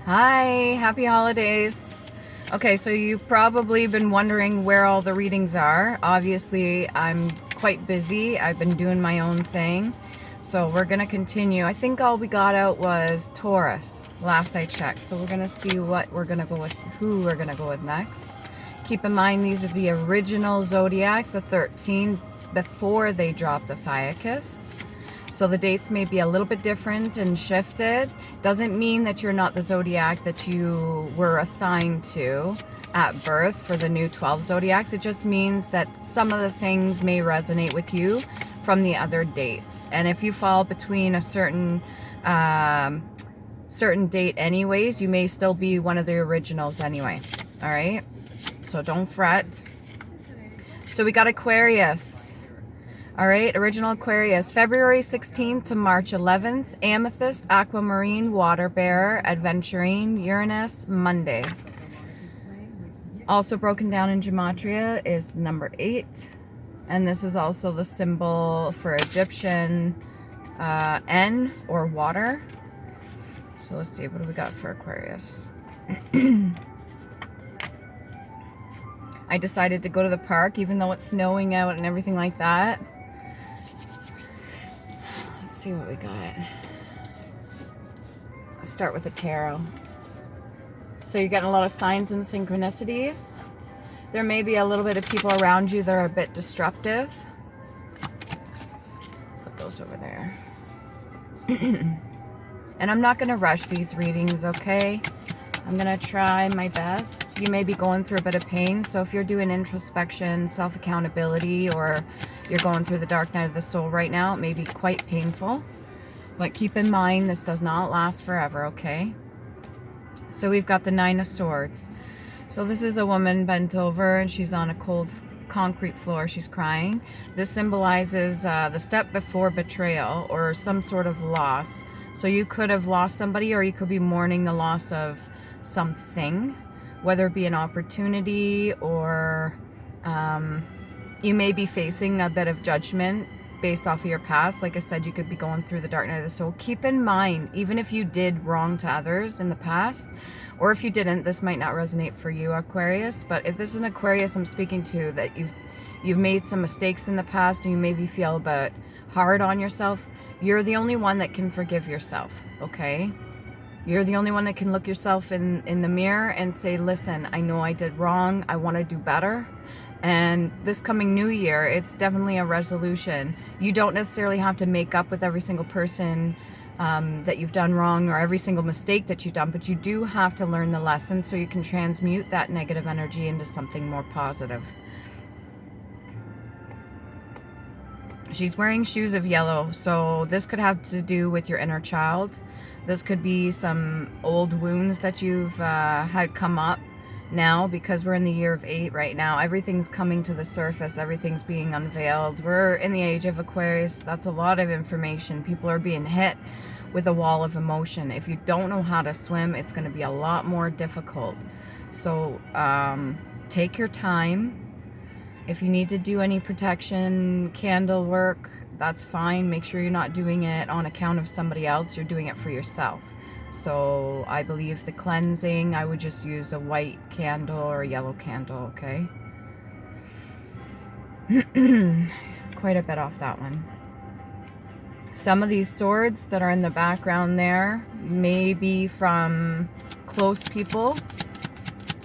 Hi, happy holidays. Okay, so you've probably been wondering where all the readings are. Obviously, I'm quite busy. I've been doing my own thing. So we're going to continue. I think all we got out was Taurus, last I checked. So we're going to see what we're going to go with, who we're going to go with next. Keep in mind, these are the original zodiacs, the 13, before they dropped the Fiacus. So the dates may be a little bit different and shifted. Doesn't mean that you're not the zodiac that you were assigned to at birth for the new 12 zodiacs. It just means that some of the things may resonate with you from the other dates. And if you fall between a certain date anyways, you may still be one of the originals anyway. All right? So don't fret. So we got Aquarius. All right, original Aquarius, February 16th to March 11th, Amethyst, Aquamarine, Water Bearer, Adventurine, Uranus, Monday. Also broken down in Gematria is number 8. And this is also the symbol for Egyptian N, or water. So let's see, what do we got for Aquarius? I decided to go to the park, even though it's snowing out and everything like that. See what we got. Let's start with the tarot. So you're getting a lot of signs and synchronicities. There may be a little bit of people around you that are a bit disruptive. Put those over there. And I'm not going to rush these readings, okay? I'm going to try my best. You may be going through a bit of pain, so if you're doing introspection, self-accountability, or you're going through the dark night of the soul right now, it may be quite painful. But keep in mind, this does not last forever, okay? So we've got the 9 of Swords. So this is a woman bent over, and she's on a cold concrete floor. She's crying. This symbolizes the step before betrayal or some sort of loss. So you could have lost somebody, or you could be mourning the loss of something, whether it be an opportunity, or you may be facing a bit of judgment based off of your past. Like I said, you could be going through the dark night of the soul. Keep in mind, even if you did wrong to others in the past, or if you didn't, this might not resonate for you, Aquarius. But if this is an Aquarius I'm speaking to, that you've made some mistakes in the past and you maybe feel a bit hard on yourself, you're the only one that can forgive yourself, okay? You're the only one that can look yourself in the mirror and say, listen, I know I did wrong. I want to do better. And this coming new year, it's definitely a resolution. You don't necessarily have to make up with every single person that you've done wrong, or every single mistake that you've done, but you do have to learn the lesson so you can transmute that negative energy into something more positive. She's wearing shoes of yellow, so this could have to do with your inner child. This could be some old wounds that you've had come up now, because we're in the year of 8 right now. Everything's coming to the surface. Everything's being unveiled. We're in the age of Aquarius. That's a lot of information. People are being hit with a wall of emotion. If you don't know how to swim, it's going to be a lot more difficult. So take your time. If you need to do any protection, candle work, that's fine. Make sure you're not doing it on account of somebody else. You're doing it for yourself. So I believe the cleansing, I would just use a white candle or a yellow candle, okay? Quite a bit off that one. Some of these swords that are in the background there may be from close people,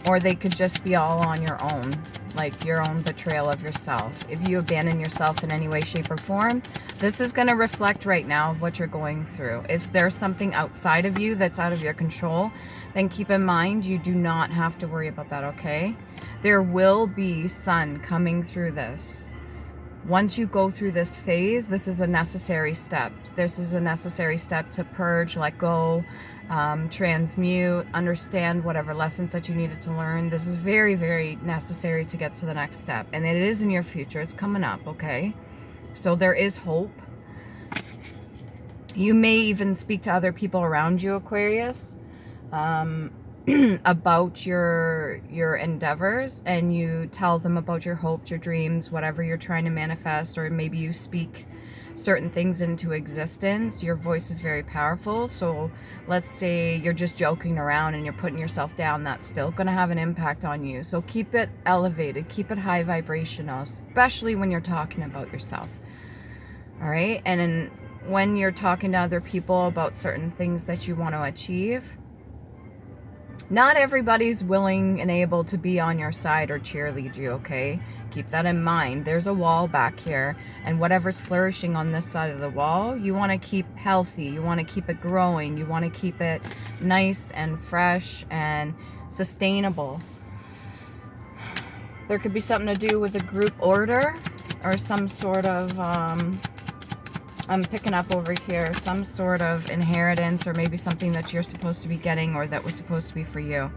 or they could just be all on your own, like your own betrayal of yourself. If you abandon yourself in any way, shape, or form, this is going to reflect right now of what you're going through. If there's something outside of you that's out of your control, then keep in mind you do not have to worry about that, okay? There will be sun coming through this. Once you go through this phase, this is a necessary step. This is a necessary step to purge, let go, transmute, understand whatever lessons that you needed to learn. This is very, very necessary to get to the next step. And it is in your future. It's coming up, okay? So there is hope. You may even speak to other people around you, Aquarius, about your endeavors, and you tell them about your hopes, your dreams, whatever you're trying to manifest, or maybe you speak certain things into existence. Your voice is very powerful. So let's say you're just joking around and you're putting yourself down, that's still going to have an impact on you. So keep it elevated, keep it high vibrational, especially when you're talking about yourself. All right. And then when you're talking to other people about certain things that you want to achieve, not everybody's willing and able to be on your side or cheerlead you, okay? Keep that in mind. There's a wall back here, and whatever's flourishing on this side of the wall, you want to keep healthy. You want to keep it growing. You want to keep it nice and fresh and sustainable. There could be something to do with a group order or some sort of... I'm picking up over here some sort of inheritance, or maybe something that you're supposed to be getting or that was supposed to be for you.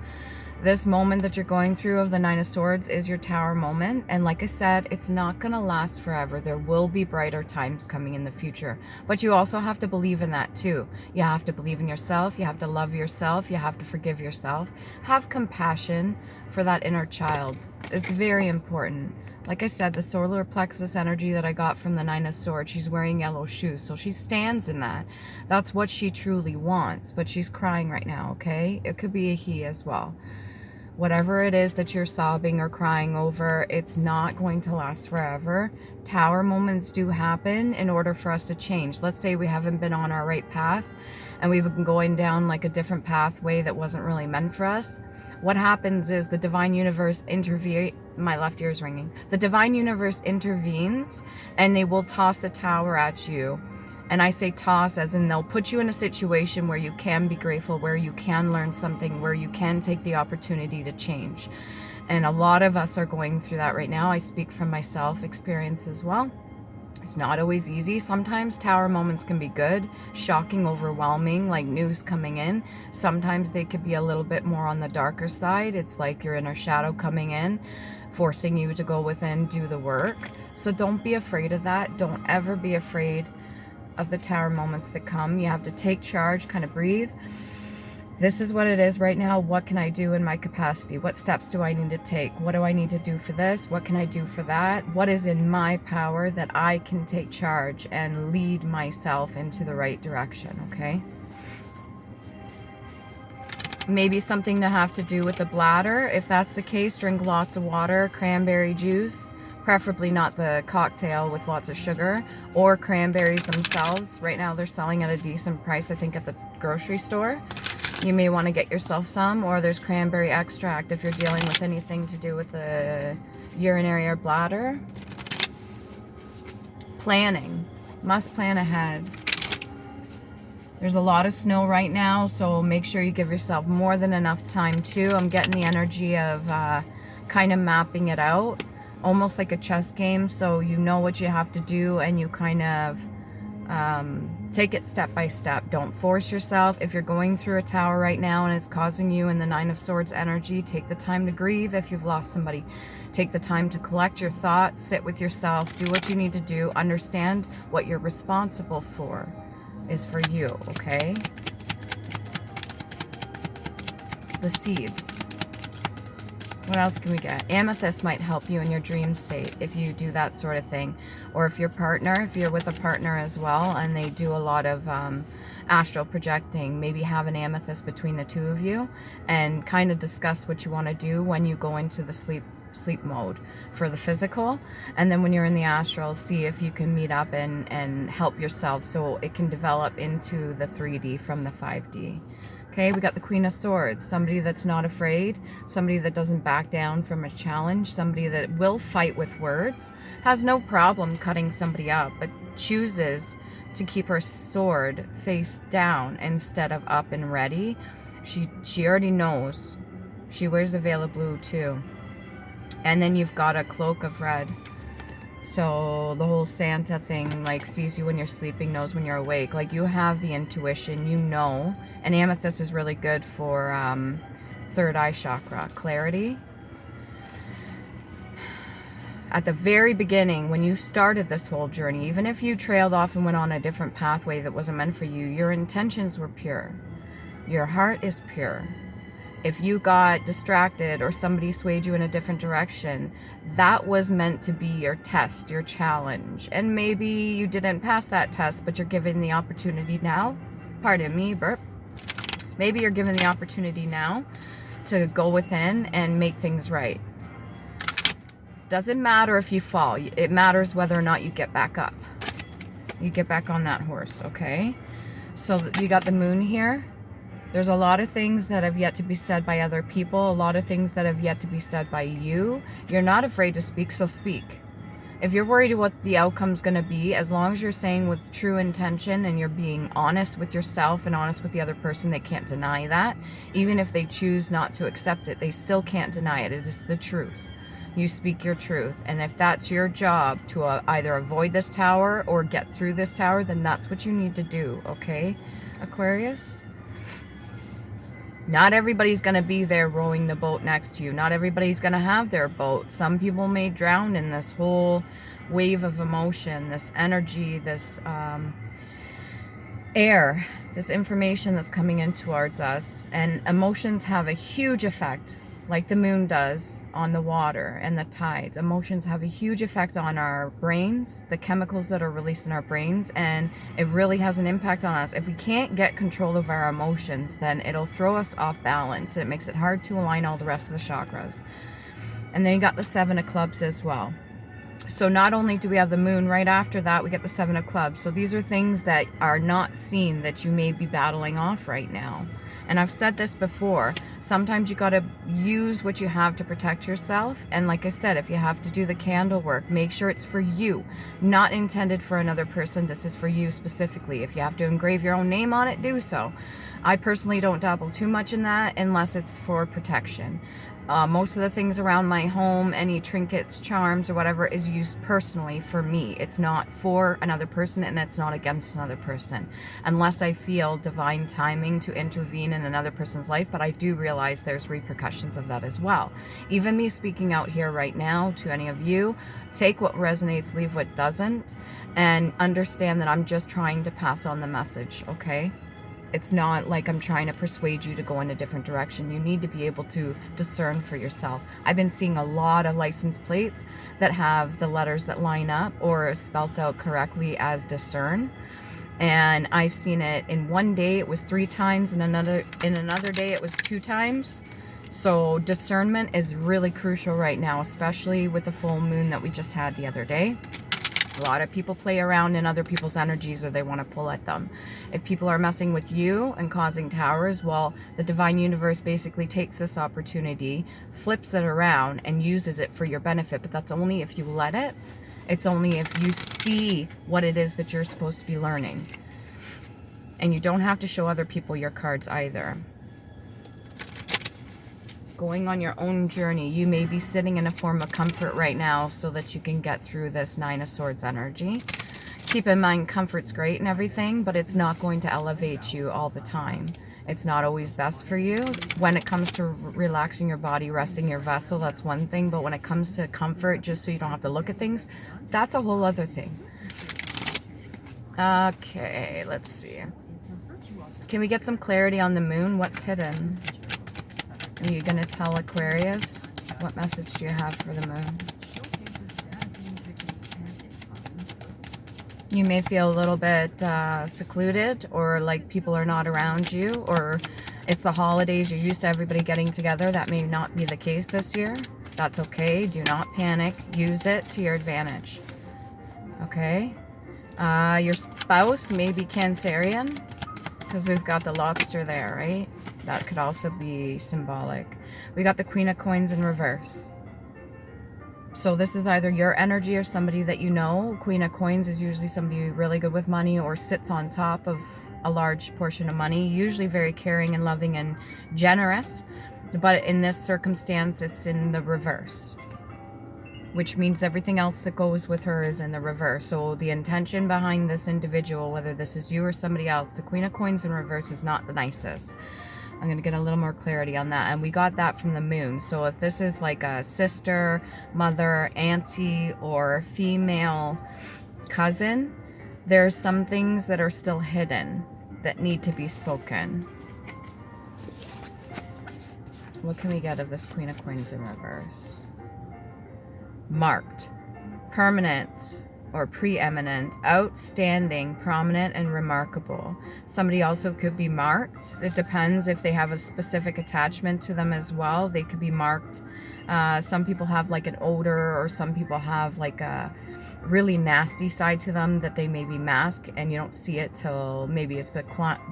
This moment that you're going through of the Nine of Swords is your Tower moment. And like I said, it's not going to last forever. There will be brighter times coming in the future. But you also have to believe in that too. You have to believe in yourself. You have to love yourself. You have to forgive yourself. Have compassion for that inner child. It's very important. Like I said, the solar plexus energy that I got from the Nine of Swords, she's wearing yellow shoes. So she stands in that. That's what she truly wants. But she's crying right now, okay? It could be a he as well. Whatever it is that you're sobbing or crying over, it's not going to last forever. Tower moments do happen in order for us to change. Let's say we haven't been on our right path and we've been going down like a different pathway that wasn't really meant for us. What happens is the divine universe intervenes. My left ear is ringing. The divine universe intervenes and they will toss a tower at you. And I say toss as in they'll put you in a situation where you can be grateful, where you can learn something, where you can take the opportunity to change. And a lot of us are going through that right now. I speak from my self experience as well. It's not always easy. Sometimes tower moments can be good, shocking, overwhelming, like news coming in. Sometimes they could be a little bit more on the darker side. It's like your inner shadow coming in, forcing you to go within, do the work. So don't be afraid of that. Don't ever be afraid of the tower moments that come. You have to take charge, kind of breathe. This is what it is right now. What can I do in my capacity? What steps do I need to take? What do I need to do for this? What can I do for that? What is in my power that I can take charge and lead myself into the right direction, okay? Maybe something to have to do with the bladder. If that's the case, drink lots of water, cranberry juice, preferably not the cocktail with lots of sugar, or cranberries themselves. Right now they're selling at a decent price, I think, at the grocery store. You may want to get yourself some, or there's cranberry extract if you're dealing with anything to do with the urinary or bladder. Planning. Must plan ahead. There's a lot of snow right now, so make sure you give yourself more than enough time too. I'm getting the energy of kind of mapping it out, almost like a chess game, so you know what you have to do and you kind of take it step by step. Don't force yourself. If you're going through a tower right now and it's causing you in the Nine of Swords energy, take the time to grieve if you've lost somebody. Take the time to collect your thoughts, sit with yourself, do what you need to do, understand what you're responsible for is for you, okay? The seeds. What else can we get? Amethyst might help you in your dream state if you do that sort of thing. Or if your partner, if you're with a partner as well and they do a lot of astral projecting, maybe have an amethyst between the two of you and kind of discuss what you want to do when you go into the sleep mode for the physical. And then when you're in the astral, see if you can meet up and help yourself so it can develop into the 3D from the 5D. Okay, we got the Queen of Swords, somebody that's not afraid, somebody that doesn't back down from a challenge, somebody that will fight with words, has no problem cutting somebody up, but chooses to keep her sword face down instead of up and ready. She already knows. She wears the veil of blue too. And then you've got a cloak of red. So the whole Santa thing, like, sees you when you're sleeping, knows when you're awake. Like, you have the intuition, you know. And amethyst is really good for third eye chakra, clarity. At the very beginning, when you started this whole journey, even if you trailed off and went on a different pathway that wasn't meant for you, your intentions were pure. Your heart is pure. If you got distracted or somebody swayed you in a different direction, that was meant to be your test, your challenge. And maybe you didn't pass that test, but you're given the opportunity now. Pardon me, burp. Maybe you're given the opportunity now to go within and make things right. Doesn't matter if you fall. It matters whether or not you get back up. You get back on that horse, okay? So you got the moon here. There's a lot of things that have yet to be said by other people, a lot of things that have yet to be said by you. You're not afraid to speak, so speak. If you're worried what the outcome's going to be, as long as you're saying with true intention and you're being honest with yourself and honest with the other person, they can't deny that. Even if they choose not to accept it, they still can't deny it. It is the truth. You speak your truth. And if that's your job to either avoid this tower or get through this tower, then that's what you need to do, okay, Aquarius? Not everybody's going to be there rowing the boat next to you. Not everybody's going to have their boat. Some people may drown in this whole wave of emotion, this energy, this air, this information that's coming in towards us. And emotions have a huge effect, like the moon does on the water and the tides. Emotions have a huge effect on our brains, the chemicals that are released in our brains, and it really has an impact on us. If we can't get control of our emotions, then it'll throw us off balance. It makes it hard to align all the rest of the chakras. And then you got the 7 of clubs as well. So not only do we have the moon, right after that we get the 7 of clubs. So these are things that are not seen that you may be battling off right now. And I've said this before, sometimes you got to use what you have to protect yourself. And like I said, if you have to do the candle work, make sure it's for you, not intended for another person. This is for you specifically. If you have to engrave your own name on it, do so. I personally don't dabble too much in that unless it's for protection. Most of the things around my home, any trinkets, charms, or whatever, is used personally for me. It's not for another person, and it's not against another person, unless I feel divine timing to intervene in another person's life. But I do realize there's repercussions of that as well. Even me speaking out here right now to any of you, take what resonates, leave what doesn't, and understand that I'm just trying to pass on the message, okay? It's not like I'm trying to persuade you to go in a different direction. You need to be able to discern for yourself. I've been seeing a lot of license plates that have the letters that line up or spelt out correctly as discern. And I've seen it in one day, it was 3 times, and in another day it was 2 times. So discernment is really crucial right now, especially with the full moon that we just had the other day. A lot of people play around in other people's energies, or they want to pull at them. If people are messing with you and causing towers, well, the divine universe basically takes this opportunity, flips it around, and uses it for your benefit. But that's only if you let it. It's only if you see what it is that you're supposed to be learning. And you don't have to show other people your cards either. Going on your own journey. You may be sitting in a form of comfort right now so that you can get through this 9 of Swords energy. Keep in mind, comfort's great and everything, but it's not going to elevate you all the time. It's not always best for you. When it comes to relaxing your body, resting your vessel, that's one thing. But when it comes to comfort, just so you don't have to look at things, that's a whole other thing. Okay, let's see. Can we get some clarity on the moon? What's hidden? Are you going to tell Aquarius? What message do you have for the moon? You may feel a little bit secluded, or like people are not around you, or it's the holidays, you're used to everybody getting together. That may not be the case this year. That's okay. Do not panic. Use it to your advantage. Okay? Your spouse may be Cancerian, because we've got the lobster there, right? That could also be symbolic. We got the Queen of Coins in reverse. So this is either your energy or somebody that you know. Queen of Coins is usually somebody really good with money or sits on top of a large portion of money. Usually very caring and loving and generous. But in this circumstance, it's in the reverse, which means everything else that goes with her is in the reverse. So the intention behind this individual, whether this is you or somebody else, the Queen of Coins in reverse is not the nicest. I'm going to get a little more clarity on that. And we got that from the moon. So if this is like a sister, mother, auntie, or female cousin, there's some things that are still hidden that need to be spoken. What can we get of this Queen of Coins in reverse? Marked, permanent or preeminent, outstanding, prominent, and remarkable. Somebody also could be marked. It depends if they have a specific attachment to them as well. They could be marked. Some people have like an odor, or some people have like a really nasty side to them that they maybe mask and you don't see it till maybe it's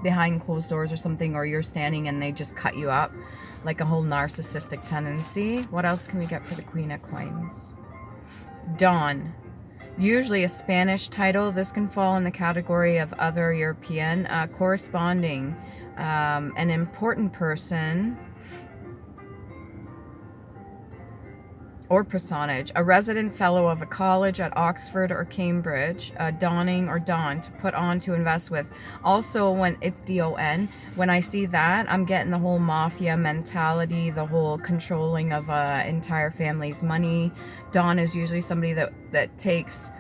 behind closed doors or something, or you're standing and they just cut you up, like a whole narcissistic tendency. What else can we get for the Queen of Coins? Don. Usually a Spanish title. This can fall in the category of other European. Corresponding, an important person or personage, a resident fellow of a college at Oxford or Cambridge, donning or don, to put on, to invest with. Also, when it's D-O-N, when I see that, I'm getting the whole mafia mentality, the whole controlling of an entire family's money. Don is usually somebody that takes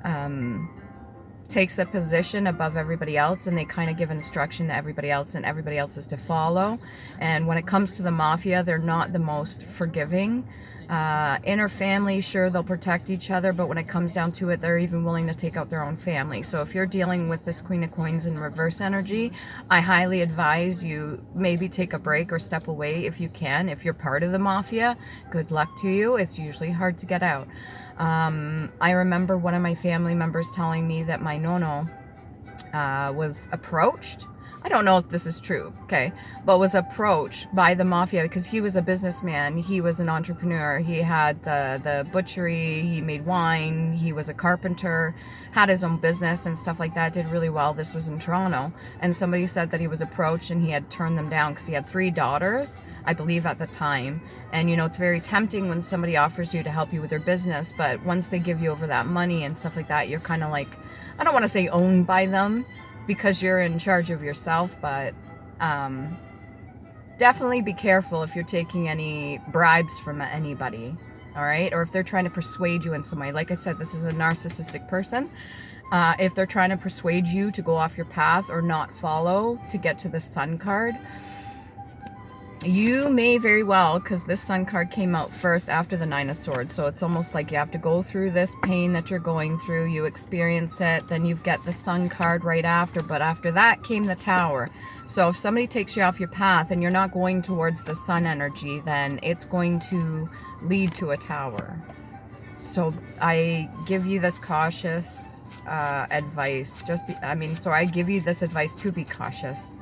a position above everybody else, and they kind of give instruction to everybody else, and everybody else is to follow. And when it comes to the mafia, they're not the most forgiving. Inner family, sure, they'll protect each other, but when it comes down to it, they're even willing to take out their own family. So if you're dealing with this Queen of Coins in reverse energy, I highly advise you maybe take a break or step away if you can. If you're part of the mafia, good luck to you. It's usually hard to get out. I remember one of my family members telling me that my nonno was approached. I don't know if this is true, okay, but was approached by the mafia because he was a businessman. He was an entrepreneur. He had the butchery. He made wine. He was a carpenter, had his own business and stuff like that, did really well. This was in Toronto. And somebody said that he was approached and he had turned them down because he had 3 daughters, I believe, at the time. And, you know, it's very tempting when somebody offers you to help you with their business, but once they give you over that money and stuff like that, you're kind of like, I don't want to say owned by them, because you're in charge of yourself, but definitely be careful if you're taking any bribes from anybody, all right? Or if they're trying to persuade you in some way. Like I said, this is a narcissistic person. If they're trying to persuade you to go off your path or not follow to get to the Sun card, you may very well, because this Sun card came out first after the 9 of Swords, so it's almost like you have to go through this pain that you're going through, you experience it, then you've got the Sun card right after, but after that came the Tower. So if somebody takes you off your path and you're not going towards the Sun energy, then it's going to lead to a Tower. So I give you this cautious advice. So I give you this advice to be cautious.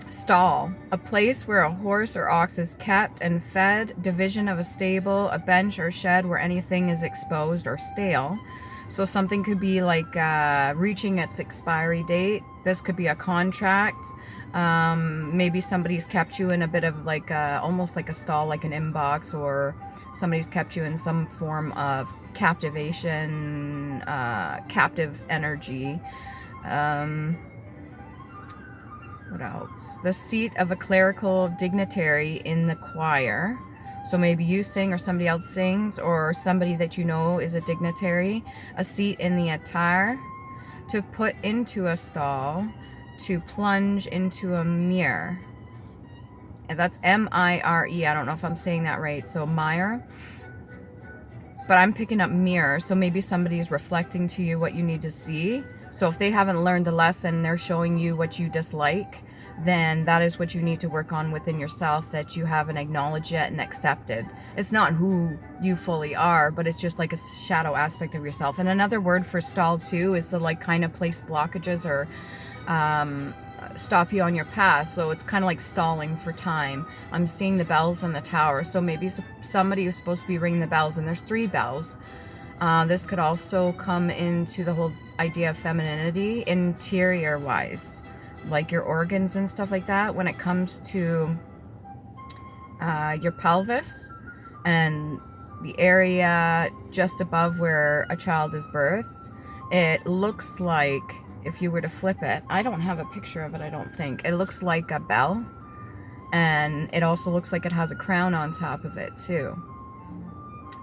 Stall, a place where a horse or ox is kept and fed, division of a stable, a bench or shed where anything is exposed or stale. So something could be like reaching its expiry date. This could be a contract. Maybe somebody's kept you in a bit of like almost like a stall, like an inbox, or somebody's kept you in some form of captivation, captive energy. What else? The seat of a clerical dignitary in the choir. So maybe you sing or somebody else sings, or somebody that you know is a dignitary. A seat in the attire. To put into a stall. To plunge into a mirror. And that's M-I-R-E. I don't know if I'm saying that right. So mire. But I'm picking up mirror. So maybe somebody's reflecting to you what you need to see. So if they haven't learned the lesson, they're showing you what you dislike, then that is what you need to work on within yourself, that you haven't acknowledged yet and accepted. It's not who you fully are, but it's just like a shadow aspect of yourself. And another word for stall too is to like kind of place blockages or stop you on your path. So it's kind of like stalling for time. I'm seeing the bells in the tower. So maybe somebody is supposed to be ringing the bells, and there's 3 bells. This could also come into the whole idea of femininity, interior wise, like your organs and stuff like that. When it comes to your pelvis and the area just above where a child is birthed, it looks like, if you were to flip it, I don't have a picture of it, I don't think. It looks like a bell, and it also looks like it has a crown on top of it too.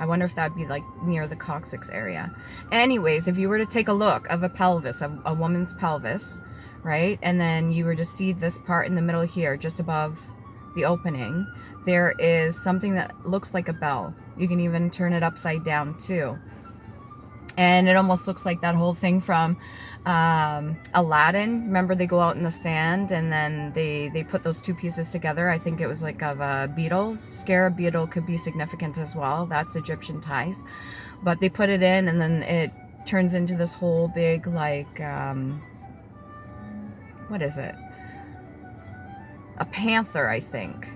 I wonder if that'd be like near the coccyx area. Anyways, if you were to take a look of a pelvis, a woman's pelvis, right? And then you were to see this part in the middle here, just above the opening, there is something that looks like a bell. You can even turn it upside down too. And it almost looks like that whole thing from Aladdin. Remember, they go out in the sand and then they put those two pieces together. I think it was like of a beetle. Scarab beetle could be significant as well. That's Egyptian ties. But they put it in and then it turns into this whole big, like, what is it? A panther, I think.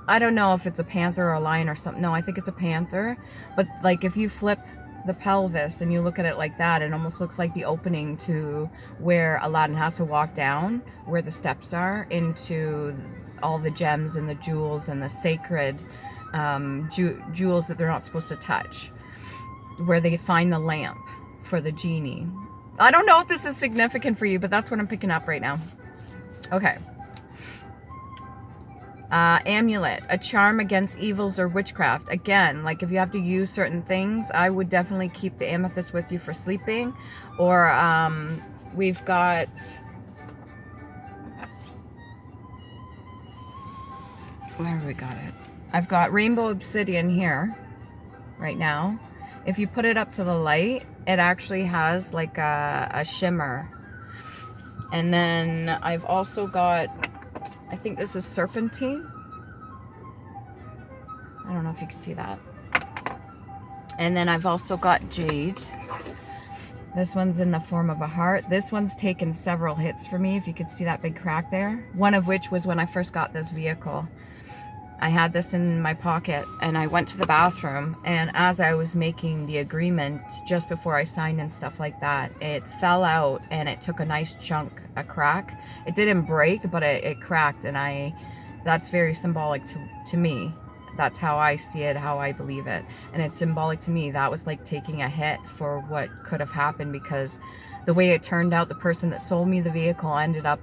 I don't know if it's a panther or a lion or something. No, I think it's a panther. But like if you flip the pelvis and you look at it like that, it almost looks like the opening to where Aladdin has to walk down, where the steps are, into all the gems and the jewels and the sacred jewels that they're not supposed to touch, where they find the lamp for the genie. I don't know if this is significant for you, but that's what I'm picking up right now. Okay. Amulet, a charm against evils or witchcraft. Again, like if you have to use certain things, I would definitely keep the amethyst with you for sleeping. Or we've got, where have we got it? I've got rainbow obsidian here right now. If you put it up to the light, it actually has like a shimmer. And then I've also got, I think this is serpentine. I don't know if you can see that. And then I've also got jade. This one's in the form of a heart. This one's taken several hits for me, if you could see that big crack there. One of which was when I first got this vehicle. I had this in my pocket and I went to the bathroom, and as I was making the agreement, just before I signed and stuff like that, it fell out and it took a nice chunk, a crack. It didn't break, but it cracked, and that's very symbolic to me. That's how I see it, how I believe it. And it's symbolic to me. That was like taking a hit for what could have happened, because the way it turned out, the person that sold me the vehicle ended up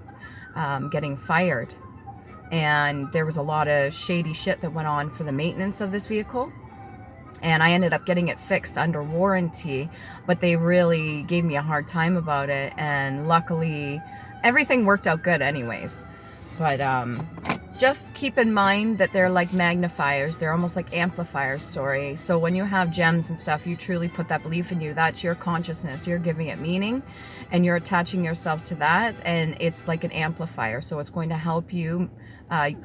getting fired. And there was a lot of shady shit that went on for the maintenance of this vehicle. And I ended up getting it fixed under warranty, but they really gave me a hard time about it. And luckily, everything worked out good anyways. But just keep in mind that they're like magnifiers. They're almost like amplifiers, sorry. So when you have gems and stuff, you truly put that belief in you. That's your consciousness. You're giving it meaning and you're attaching yourself to that. And it's like an amplifier. So it's going to help you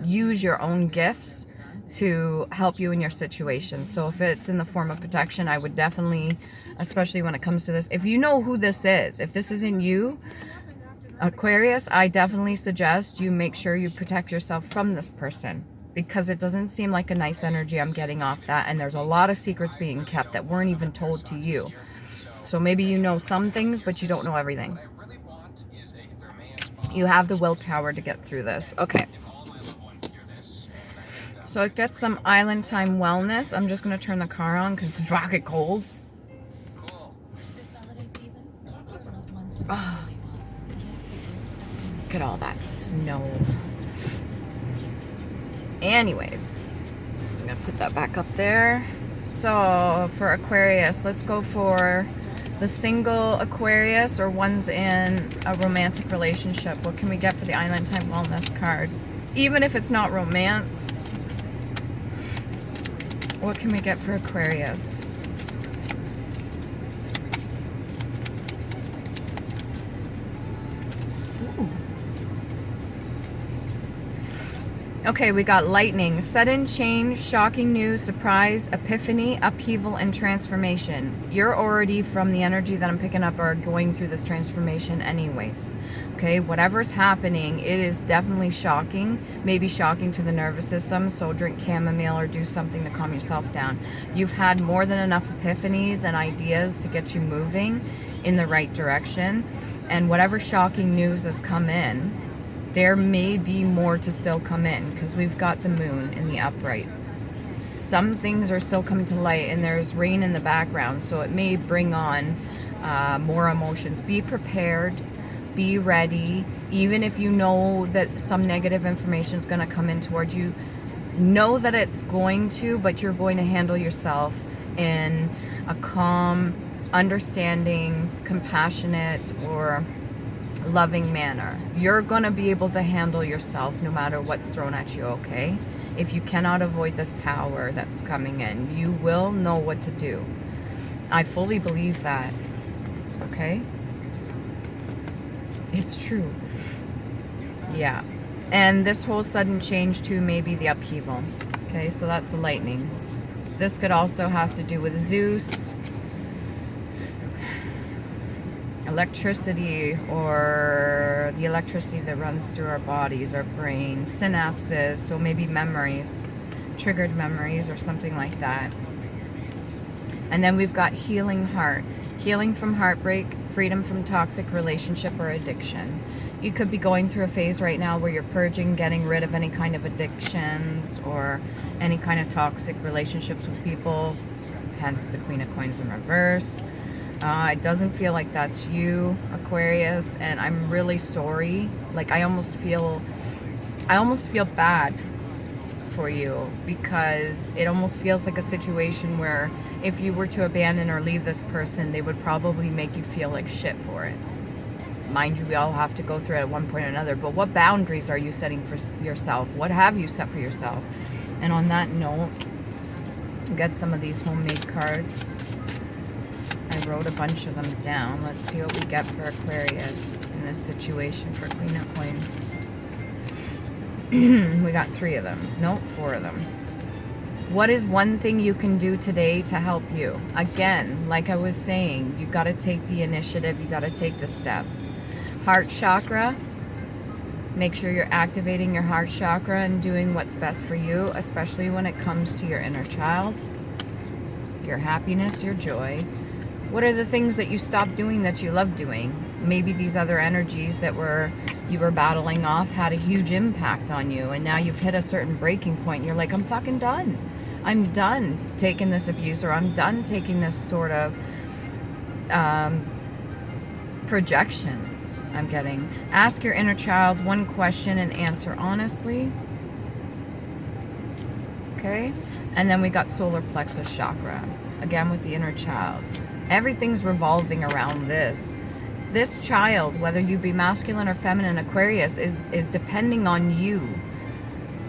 use your own gifts to help you in your situation. So if it's in the form of protection, I would definitely, especially when it comes to this, if you know who this is, if this isn't you, Aquarius, I definitely suggest you make sure you protect yourself from this person, because it doesn't seem like a nice energy I'm getting off that, and there's a lot of secrets being kept that weren't even told to you. So maybe you know some things, but you don't know everything. You have the willpower to get through this. Okay. So it gets some island time wellness. I'm just going to turn the car on because it's rocket cold. Oh. Look at all that snow. Anyways, I'm going to put that back up there. So for Aquarius, let's go for the single Aquarius or one's in a romantic relationship. What can we get for the Island Time Wellness card? Even if it's not romance, what can we get for Aquarius? Ooh. Okay, we got lightning, sudden change, shocking news, surprise, epiphany, upheaval, and transformation. You're already, from the energy that I'm picking up, are going through this transformation anyways. Okay, whatever's happening, it is definitely shocking, maybe shocking to the nervous system, so drink chamomile or do something to calm yourself down. You've had more than enough epiphanies and ideas to get you moving in the right direction, and whatever shocking news has come in, there may be more to still come in, because we've got the moon in the upright. Some things are still coming to light, and there's rain in the background, so it may bring on more emotions. Be prepared. Be ready. Even if you know that some negative information is going to come in towards you, know that it's going to, but you're going to handle yourself in a calm, understanding, compassionate, or loving manner. You're going to be able to handle yourself no matter what's thrown at you, okay? If you cannot avoid this tower that's coming in, you will know what to do. I fully believe that, okay? It's true. Yeah. And this whole sudden change too may be the upheaval. Okay, so that's the lightning. This could also have to do with Zeus, electricity, or the electricity that runs through our bodies, our brains, synapses, so maybe memories, triggered memories or something like that. And then we've got healing heart, healing from heartbreak, freedom from toxic relationship or addiction. You could be going through a phase right now where you're purging, getting rid of any kind of addictions or any kind of toxic relationships with people, hence the Queen of Coins in reverse. It doesn't feel like that's you, Aquarius, and I'm really sorry. Like I almost feel bad for you, because it almost feels like a situation where if you were to abandon or leave this person, they would probably make you feel like shit for it. Mind you, we all have to go through it at one point or another, but what boundaries are you setting for yourself? What have you set for yourself? And on that note, get some of these homemade cards. I wrote a bunch of them down. Let's see what we get for Aquarius in this situation for Queen of Coins. We got 3 of them. No, 4 of them. What is one thing you can do today to help you? Again, like I was saying, you got to take the initiative. You got to take the steps. Heart chakra. Make sure you're activating your heart chakra and doing what's best for you, especially when it comes to your inner child, your happiness, your joy. What are the things that you stopped doing that you love doing? Maybe these other energies that you were battling off had a huge impact on you, and now you've hit a certain breaking point. You're like, I'm fucking done. I'm done taking this abuse, or I'm done taking this sort of projections I'm getting. Ask your inner child one question and answer honestly. Okay? And then we got solar plexus chakra. Again with the inner child. Everything's revolving around this. This child, whether you be masculine or feminine, Aquarius, is depending on you.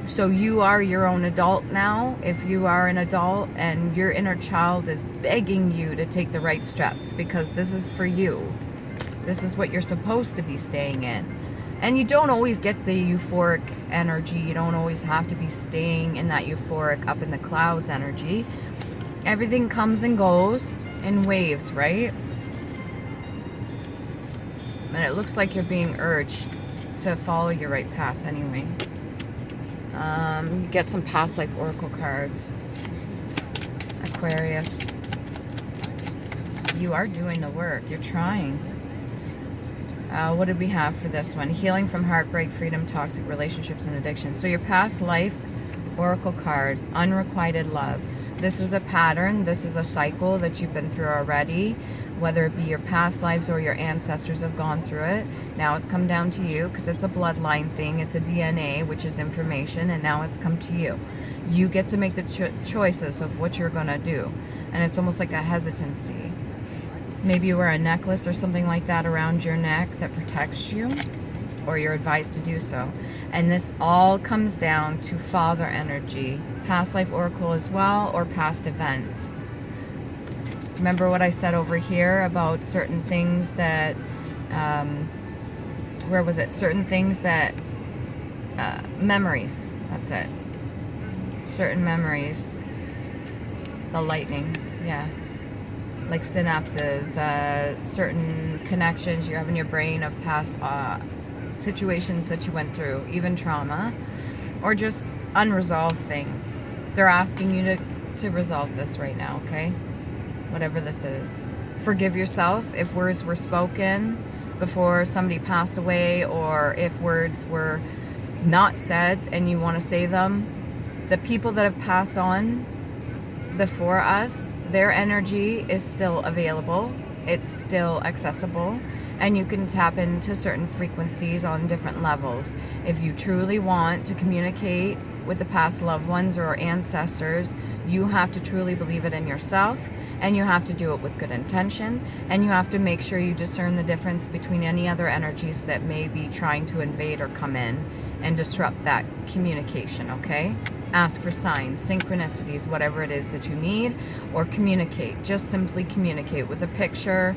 So you are your own adult now, if you are an adult, and your inner child is begging you to take the right steps, because this is for you. This is what you're supposed to be staying in. And you don't always get the euphoric energy. You don't always have to be staying in that euphoric, up in the clouds energy. Everything comes and goes in waves, right? And it looks like you're being urged to follow your right path anyway. You get some past life oracle cards. Aquarius. You are doing the work. You're trying. What did we have for this one? Healing from heartbreak, freedom, toxic relationships, and addiction. So your past life oracle card, unrequited love. This is a pattern. This is a cycle that you've been through already, whether it be your past lives or your ancestors have gone through it. Now it's come down to you, because it's a bloodline thing. It's a DNA, which is information, and now it's come to you. You get to make the choices of what you're going to do. And it's almost like a hesitancy. Maybe you wear a necklace or something like that around your neck that protects you, or you're advised to do so. And this all comes down to father energy, past life oracle as well, or past event. Remember what I said over here about certain things that, where was it? Certain things that, memories, that's it. Certain memories. The lightning, yeah. Like synapses, certain connections you have in your brain of past situations that you went through, even trauma, or just unresolved things. They're asking you to resolve this right now, okay? Whatever this is. Forgive yourself if words were spoken before somebody passed away, or if words were not said and you want to say them. The people that have passed on before us, their energy is still available. It's still accessible, and you can tap into certain frequencies on different levels. If you truly want to communicate with the past loved ones or ancestors, you have to truly believe it in yourself, And you have to do it with good intention, and you have to make sure you discern the difference between any other energies that may be trying to invade or come in and disrupt that communication, okay? Ask for signs, synchronicities, whatever it is that you need, or communicate. Just simply communicate with a picture,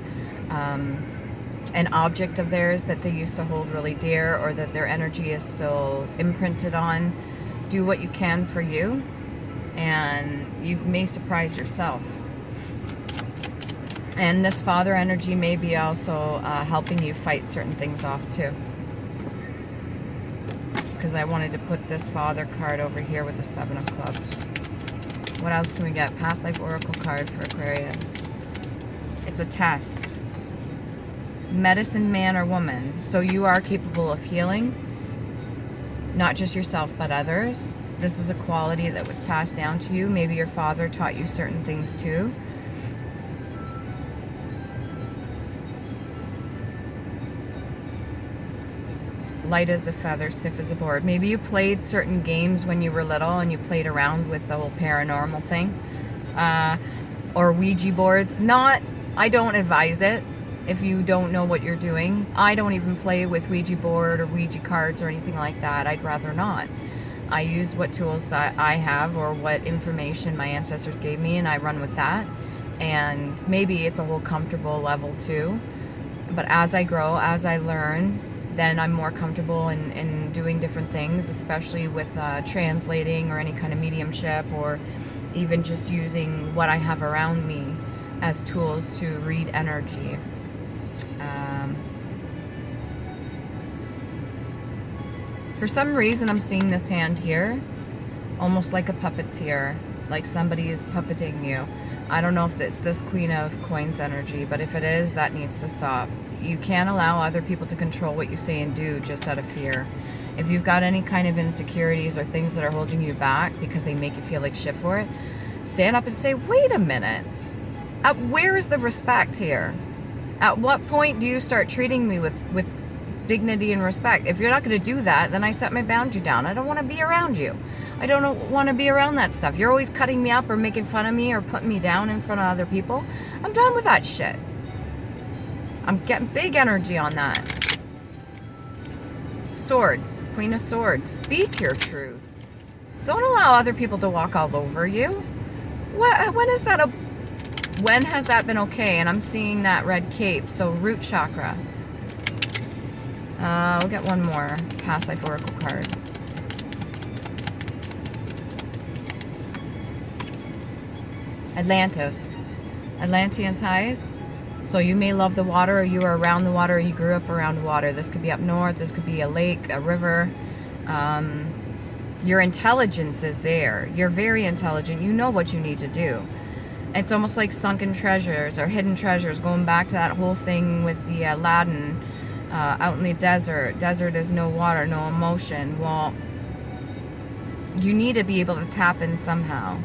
an object of theirs that they used to hold really dear, or that their energy is still imprinted on. Do what you can for you, and you may surprise yourself. And this father energy may be also helping you fight certain things off too. Because I wanted to put this father card over here with the 7 of clubs. What else can we get? Past life oracle card for Aquarius. It's a test. Medicine man or woman. So you are capable of healing. Not just yourself, but others. This is a quality that was passed down to you. Maybe your father taught you certain things too. Light as a feather, stiff as a board. Maybe you played certain games when you were little and you played around with the whole paranormal thing. Or Ouija boards. I don't advise it if you don't know what you're doing. I don't even play with Ouija board or Ouija cards or anything like that. I'd rather not. I use what tools that I have or what information my ancestors gave me, and I run with that. And maybe it's a whole comfortable level too. But as I grow, as I learn, then I'm more comfortable in doing different things, especially with translating or any kind of mediumship, or even just using what I have around me as tools to read energy. For some reason, I'm seeing this hand here, almost like a puppeteer, like somebody is puppeting you. I don't know if it's this Queen of Coins energy, but if it is, that needs to stop. You can't allow other people to control what you say and do just out of fear. If you've got any kind of insecurities or things that are holding you back because they make you feel like shit for it, stand up and say, wait a minute. Where is the respect here? At what point do you start treating me with dignity and respect? If you're not going to do that, then I set my boundary down. I don't want to be around you. I don't want to be around that stuff. You're always cutting me up or making fun of me or putting me down in front of other people. I'm done with that shit. I'm getting big energy on that. Swords. Queen of Swords. Speak your truth. Don't allow other people to walk all over you. When has that been okay? And I'm seeing that red cape. So root chakra. We'll get one more past life oracle card. Atlantis. Atlantean ties. So you may love the water, or you are around the water, or you grew up around water. This could be up north. This could be a lake, a river. Your intelligence is there. You're very intelligent. You know what you need to do. It's almost like sunken treasures or hidden treasures, going back to that whole thing with the Aladdin out in the desert. Desert is no water, no emotion. Well, you need to be able to tap in somehow.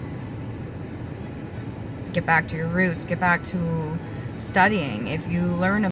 Get back to your roots. Get back to studying. If you learn